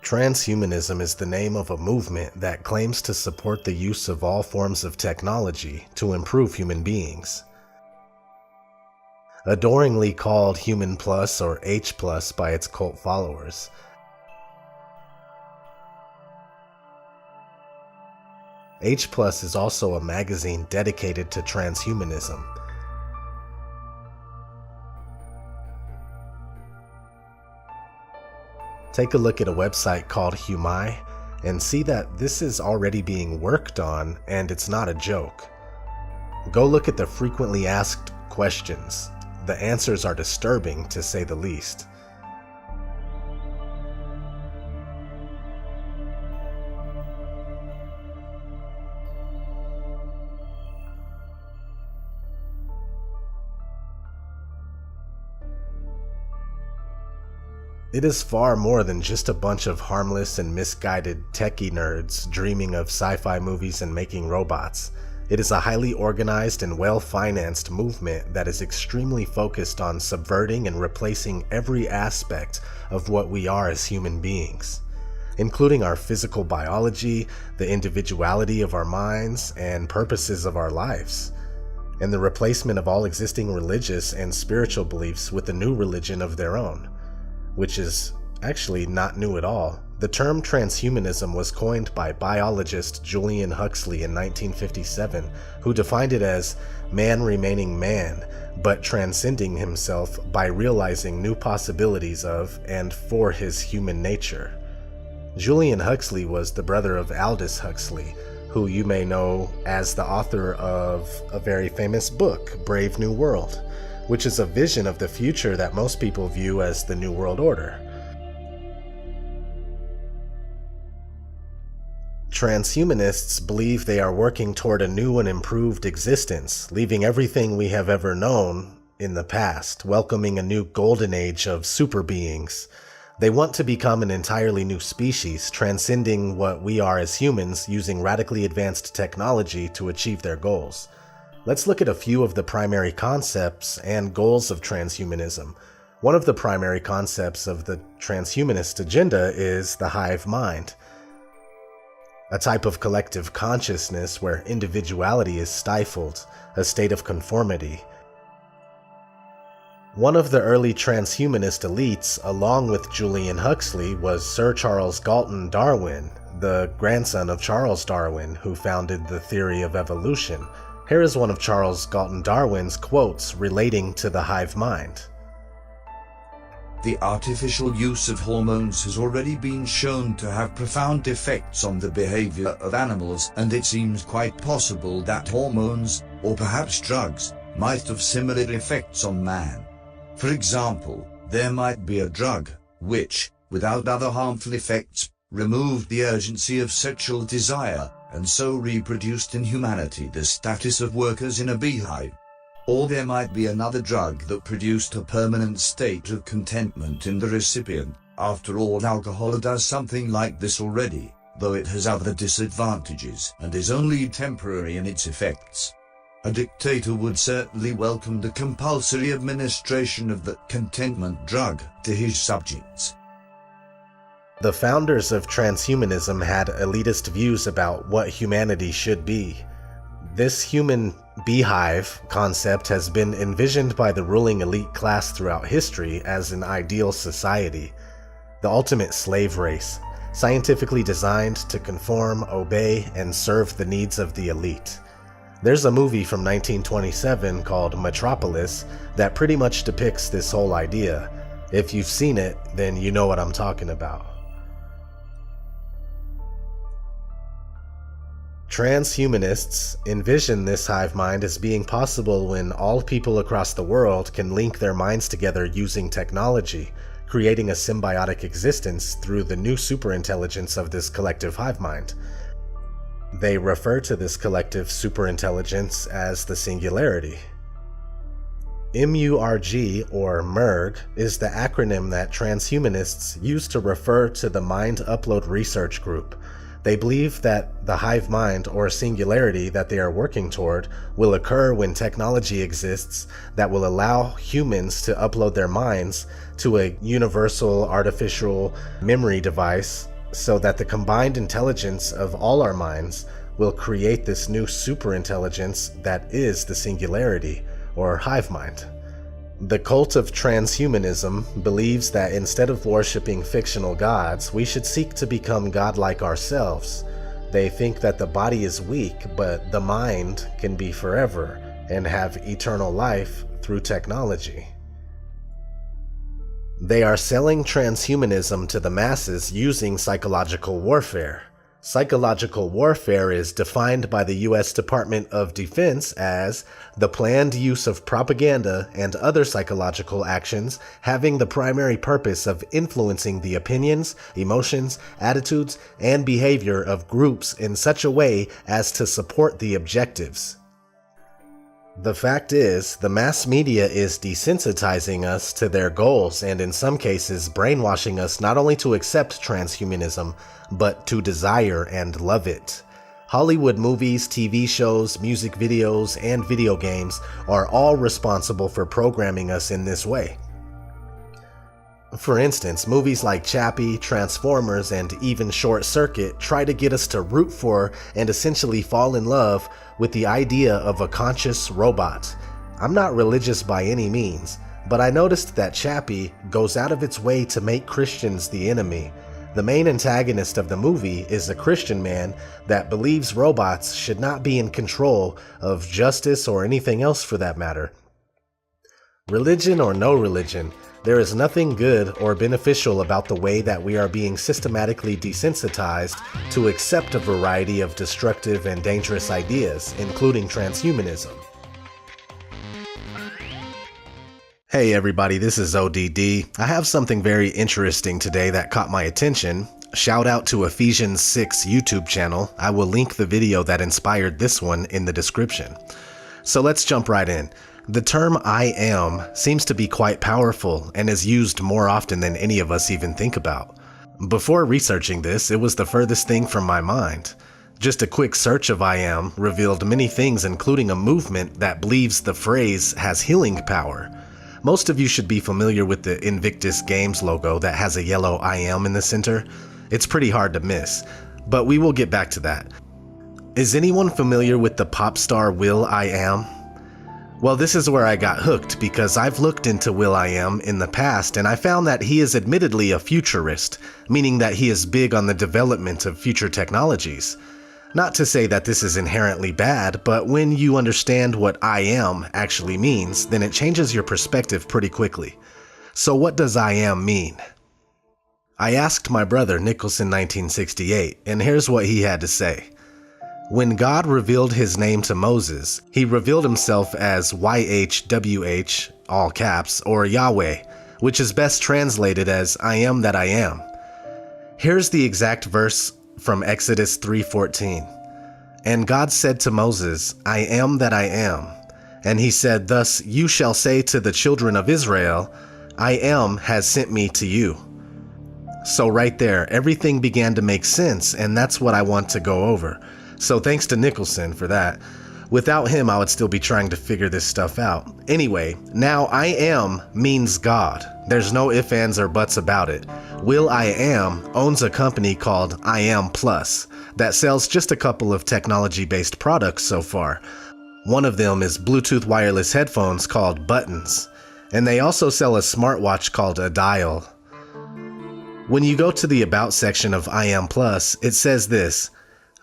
Transhumanism is the name of a movement that claims to support the use of all forms of technology to improve human beings. Adoringly called Human Plus or H Plus by its cult followers. H Plus is also a magazine dedicated to transhumanism. Take a look at a website called Humai and see that this is already being worked on and it's not a joke. Go look at the frequently asked questions. The answers are disturbing, to say the least. It is far more than just a bunch of harmless and misguided techie nerds dreaming of sci-fi movies and making robots. It is a highly organized and well-financed movement that is extremely focused on subverting and replacing every aspect of what we are as human beings, including our physical biology, the individuality of our minds, and purposes of our lives, and the replacement of all existing religious and spiritual beliefs with a new religion of their own. Which is actually not new at all. The term transhumanism was coined by biologist Julian Huxley in 1957, who defined it as man remaining man, but transcending himself by realizing new possibilities of and for his human nature. Julian Huxley was the brother of Aldous Huxley, who you may know as the author of a very famous book, Brave New World, which is a vision of the future that most people view as the New World Order. Transhumanists believe they are working toward a new and improved existence, leaving everything we have ever known in the past, welcoming a new golden age of super beings. They want to become an entirely new species, transcending what we are as humans, using radically advanced technology to achieve their goals. Let's look at a few of the primary concepts and goals of transhumanism. One of the primary concepts of the transhumanist agenda is the hive mind, a type of collective consciousness where individuality is stifled, a state of conformity. One of the early transhumanist elites, along with Julian Huxley, was Sir Charles Galton Darwin, the grandson of Charles Darwin, who founded the theory of evolution. Here is one of Charles Galton Darwin's quotes relating to the hive mind. The artificial use of hormones has already been shown to have profound effects on the behavior of animals, and it seems quite possible that hormones, or perhaps drugs, might have similar effects on man. For example, there might be a drug which, without other harmful effects, removed the urgency of sexual desire, and so reproduced in humanity the status of workers in a beehive. Or there might be another drug that produced a permanent state of contentment in the recipient. After all, alcohol does something like this already, though it has other disadvantages and is only temporary in its effects. A dictator would certainly welcome the compulsory administration of the contentment drug to his subjects. The founders of transhumanism had elitist views about what humanity should be. This human beehive concept has been envisioned by the ruling elite class throughout history as an ideal society, the ultimate slave race, scientifically designed to conform, obey, and serve the needs of the elite. There's a movie from 1927 called Metropolis that pretty much depicts this whole idea. If you've seen it, then you know what I'm talking about. Transhumanists envision this hive mind as being possible when all people across the world can link their minds together using technology, creating a symbiotic existence through the new superintelligence of this collective hive mind. They refer to this collective superintelligence as the singularity. MURG, or MERG, is the acronym that transhumanists use to refer to the Mind Upload Research Group, They believe that the hive mind or singularity that they are working toward will occur when technology exists that will allow humans to upload their minds to a universal artificial memory device so that the combined intelligence of all our minds will create this new superintelligence that is the singularity or hive mind. The cult of transhumanism believes that instead of worshiping fictional gods, we should seek to become godlike ourselves. They think that the body is weak, but the mind can be forever and have eternal life through technology. They are selling transhumanism to the masses using psychological warfare. Psychological warfare is defined by the U.S. Department of Defense as the planned use of propaganda and other psychological actions having the primary purpose of influencing the opinions, emotions, attitudes, and behavior of groups in such a way as to support the objectives. The fact is, the mass media is desensitizing us to their goals and in some cases brainwashing us not only to accept transhumanism, but to desire and love it. Hollywood movies, TV shows, music videos, and video games are all responsible for programming us in this way. For instance, movies like Chappie, Transformers, and even Short Circuit try to get us to root for and essentially fall in love with the idea of a conscious robot. I'm not religious by any means, but I noticed that Chappie goes out of its way to make Christians the enemy. The main antagonist of the movie is a Christian man that believes robots should not be in control of justice or anything else for that matter. Religion or no religion, there is nothing good or beneficial about the way that we are being systematically desensitized to accept a variety of destructive and dangerous ideas, including transhumanism. Hey everybody, this is ODD. I have something very interesting today that caught my attention. Shout out to Ephesians 6 YouTube channel. I will link the video that inspired this one in the description. So let's jump right in. The term I am seems to be quite powerful and is used more often than any of us even think about. Before researching this, it was the furthest thing from my mind. Just a quick search of I am revealed many things, including a movement that believes the phrase has healing power. Most of you should be familiar with the Invictus Games logo that has a yellow I am in the center. It's pretty hard to miss, but we will get back to that. Is anyone familiar with the pop star will.i.am? Well, this is where I got hooked because I've looked into will.i.am in the past and I found that he is admittedly a futurist, meaning that he is big on the development of future technologies. Not to say that this is inherently bad, but when you understand what I am actually means, then it changes your perspective pretty quickly. So what does I am mean? I asked my brother Nicholson 1968, and here's what he had to say. When God revealed his name to Moses, he revealed himself as YHWH, all caps, or Yahweh, which is best translated as I am that I am. Here's the exact verse from Exodus 3:14. And God said to Moses, I am that I am. And he said, thus you shall say to the children of Israel, I am has sent me to you. So right there, everything began to make sense, and that's what I want to go over. So thanks to Nicholson for that. Without him, I would still be trying to figure this stuff out. Anyway, now I am means God. There's no ifs, ands, or buts about it. will.i.am owns a company called I Am Plus that sells just a couple of technology-based products so far. One of them is Bluetooth wireless headphones called Buttons, and they also sell a smartwatch called a Dial. When you go to the About section of I Am Plus, it says this.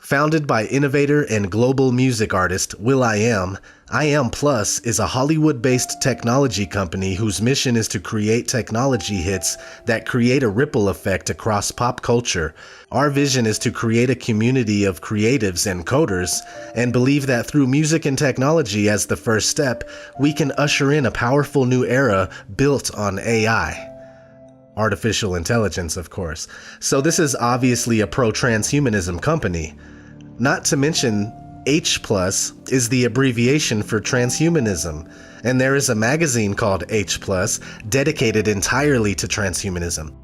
Founded by innovator and global music artist will.i.am, I Am Plus is a Hollywood-based technology company whose mission is to create technology hits that create a ripple effect across pop culture. Our vision is to create a community of creatives and coders, and believe that through music and technology as the first step, we can usher in a powerful new era built on AI. Artificial intelligence, of course. So this is obviously a pro-transhumanism company. Not to mention, H+ is the abbreviation for transhumanism, and there is a magazine called H+, dedicated entirely to transhumanism.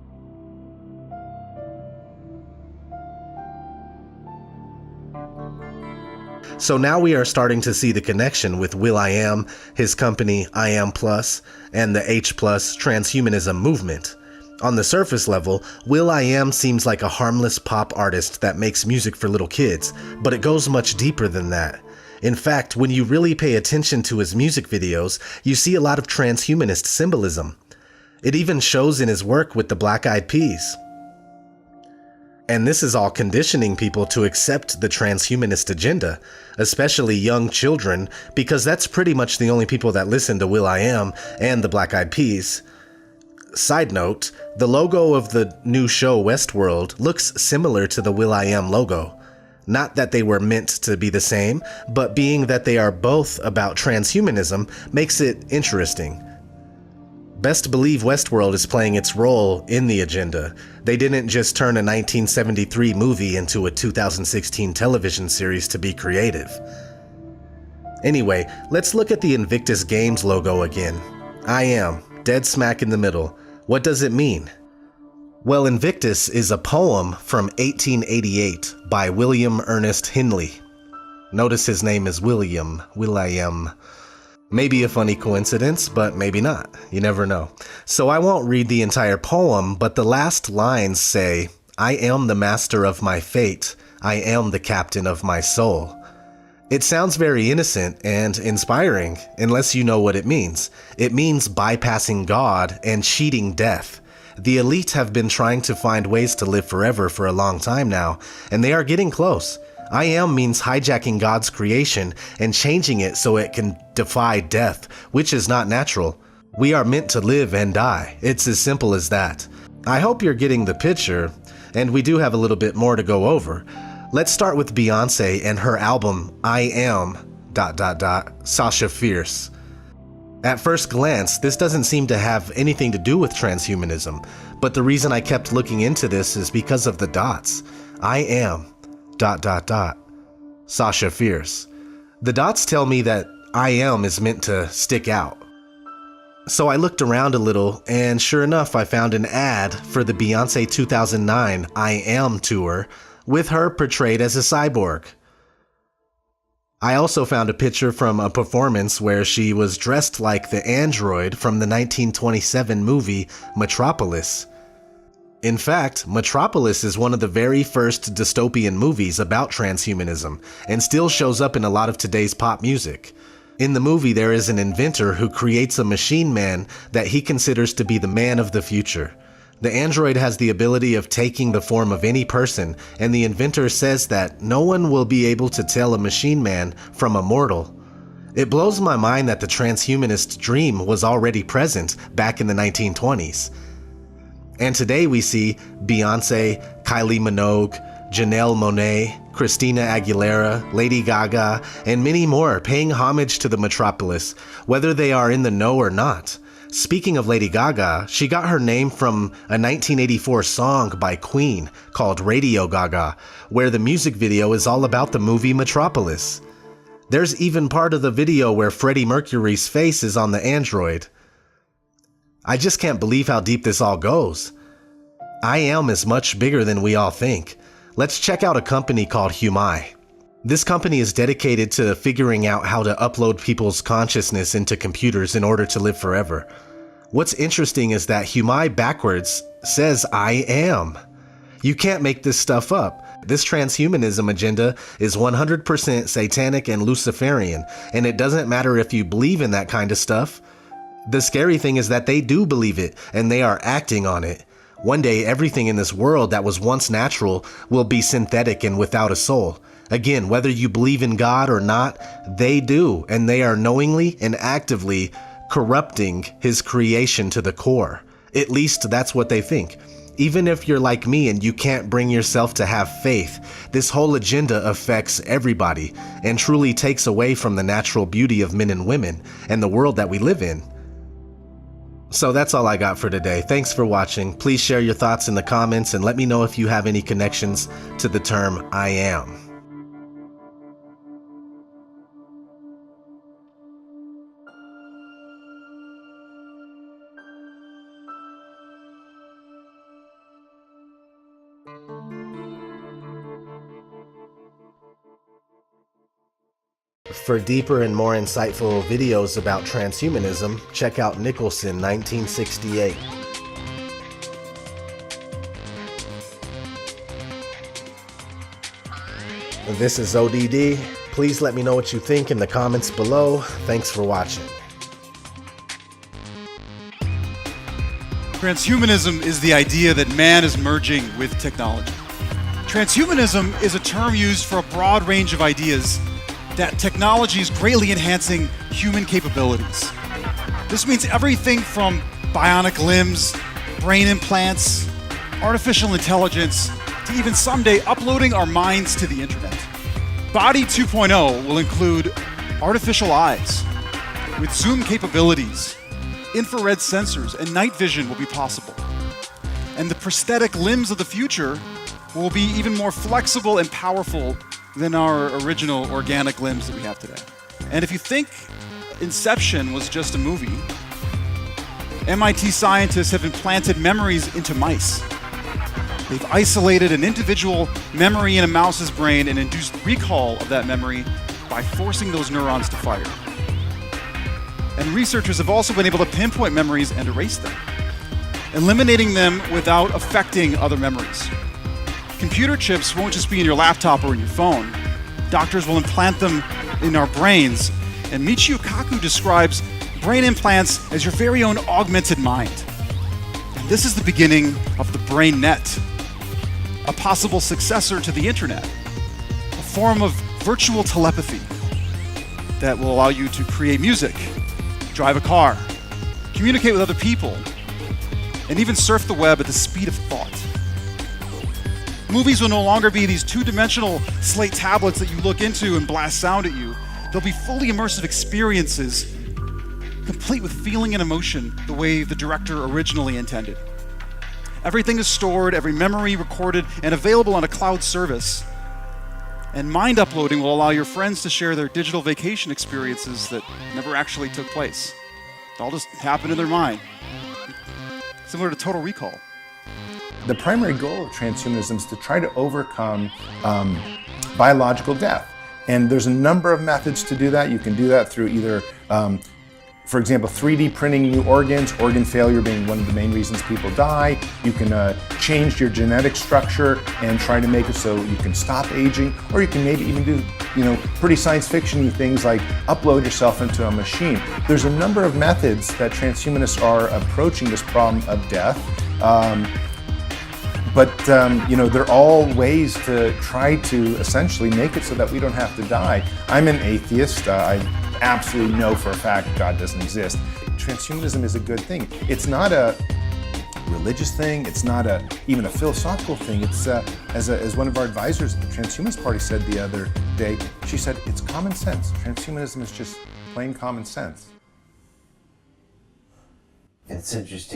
So now we are starting to see the connection with will.i.am, his company I Am Plus, and the H Plus transhumanism movement. On the surface level, will.i.am seems like a harmless pop artist that makes music for little kids, but it goes much deeper than that. In fact, when you really pay attention to his music videos, you see a lot of transhumanist symbolism. It even shows in his work with the Black Eyed Peas. And this is all conditioning people to accept the transhumanist agenda, especially young children, because that's pretty much the only people that listen to will.i.am and the Black Eyed Peas. Side note, the logo of the new show Westworld looks similar to the will.i.am logo. Not that they were meant to be the same, but being that they are both about transhumanism makes it interesting. Best believe Westworld is playing its role in the agenda. They didn't just turn a 1973 movie into a 2016 television series to be creative. Anyway, let's look at the Invictus Games logo again. I am, dead smack in the middle. What does it mean? Well, Invictus is a poem from 1888 by William Ernest Henley. Notice his name is William, will.i.am. Maybe a funny coincidence, but maybe not. You never know. So I won't read the entire poem, but the last lines say, I am the master of my fate. I am the captain of my soul. It sounds very innocent and inspiring, unless you know what it means. It means bypassing God and cheating death. The elite have been trying to find ways to live forever for a long time now, and they are getting close. I am means hijacking God's creation and changing it so it can defy death, which is not natural. We are meant to live and die. It's as simple as that. I hope you're getting the picture, and we do have a little bit more to go over. Let's start with Beyonce and her album I Am... Sasha Fierce. At first glance, this doesn't seem to have anything to do with transhumanism, but the reason I kept looking into this is because of the dots. I am... Sasha Fierce. The dots tell me that I am is meant to stick out. So I looked around a little, and sure enough, I found an ad for the Beyonce 2009 I Am tour with her portrayed as a cyborg. I also found a picture from a performance where she was dressed like the android from the 1927 movie Metropolis. In fact, Metropolis is one of the very first dystopian movies about transhumanism and still shows up in a lot of today's pop music. In the movie, there is an inventor who creates a machine man that he considers to be the man of the future. The android has the ability of taking the form of any person, and the inventor says that no one will be able to tell a machine man from a mortal. It blows my mind that the transhumanist dream was already present back in the 1920s. And today we see Beyonce, Kylie Minogue, Janelle Monáe, Christina Aguilera, Lady Gaga, and many more paying homage to the Metropolis, whether they are in the know or not. Speaking of Lady Gaga, she got her name from a 1984 song by Queen called Radio Gaga, where the music video is all about the movie Metropolis. There's even part of the video where Freddie Mercury's face is on the android. I just can't believe how deep this all goes. I Am is much bigger than we all think. Let's check out a company called Humai. This company is dedicated to figuring out how to upload people's consciousness into computers in order to live forever. What's interesting is that Humai backwards says I am. You can't make this stuff up. This transhumanism agenda is 100% satanic and Luciferian, and it doesn't matter if you believe in that kind of stuff. The scary thing is that they do believe it, and they are acting on it. One day, everything in this world that was once natural will be synthetic and without a soul. Again, whether you believe in God or not, they do, and they are knowingly and actively corrupting his creation to the core. At least that's what they think. Even if you're like me and you can't bring yourself to have faith, this whole agenda affects everybody and truly takes away from the natural beauty of men and women and the world that we live in. So that's all I got for today. Thanks for watching. Please share your thoughts in the comments and let me know if you have any connections to the term I am. For deeper and more insightful videos about transhumanism, check out Nicholson 1968. This is ODD. Please let me know what you think in the comments below. Thanks for watching. Transhumanism is the idea that man is merging with technology. Transhumanism is a term used for a broad range of ideas that technology is greatly enhancing human capabilities. This means everything from bionic limbs, brain implants, artificial intelligence, to even someday uploading our minds to the internet. Body 2.0 will include artificial eyes with zoom capabilities, infrared sensors, and night vision will be possible. And the prosthetic limbs of the future will be even more flexible and powerful than our original organic limbs that we have today. And if you think Inception was just a movie, MIT scientists have implanted memories into mice. They've isolated an individual memory in a mouse's brain and induced recall of that memory by forcing those neurons to fire. And researchers have also been able to pinpoint memories and erase them, eliminating them without affecting other memories. Computer chips won't just be in your laptop or in your phone. Doctors will implant them in our brains, and Michio Kaku describes brain implants as your very own augmented mind. And this is the beginning of the brain net, a possible successor to the internet, a form of virtual telepathy that will allow you to create music, drive a car, communicate with other people, and even surf the web at the speed of thought. Movies will no longer be these two-dimensional slate tablets that you look into and blast sound at you. They'll be fully immersive experiences, complete with feeling and emotion the way the director originally intended. Everything is stored, every memory recorded, and available on a cloud service. And mind uploading will allow your friends to share their digital vacation experiences that never actually took place. It all just happened in their mind. Similar to Total Recall. The primary goal of transhumanism is to try to overcome biological death. And there's a number of methods to do that. You can do that through either, for example, 3D printing new organs, organ failure being one of the main reasons people die. You can change your genetic structure and try to make it so you can stop aging, or you can maybe even do, pretty science fiction-y things like upload yourself into a machine. There's a number of methods that transhumanists are approaching this problem of death. But they're all ways to try to essentially make it so that we don't have to die. I'm an atheist. I absolutely know for a fact God doesn't exist. Transhumanism is a good thing. It's not a religious thing. It's not even a philosophical thing. It's as one of our advisors at the Transhumanist Party said the other day, she said, it's common sense. Transhumanism is just plain common sense. It's interesting.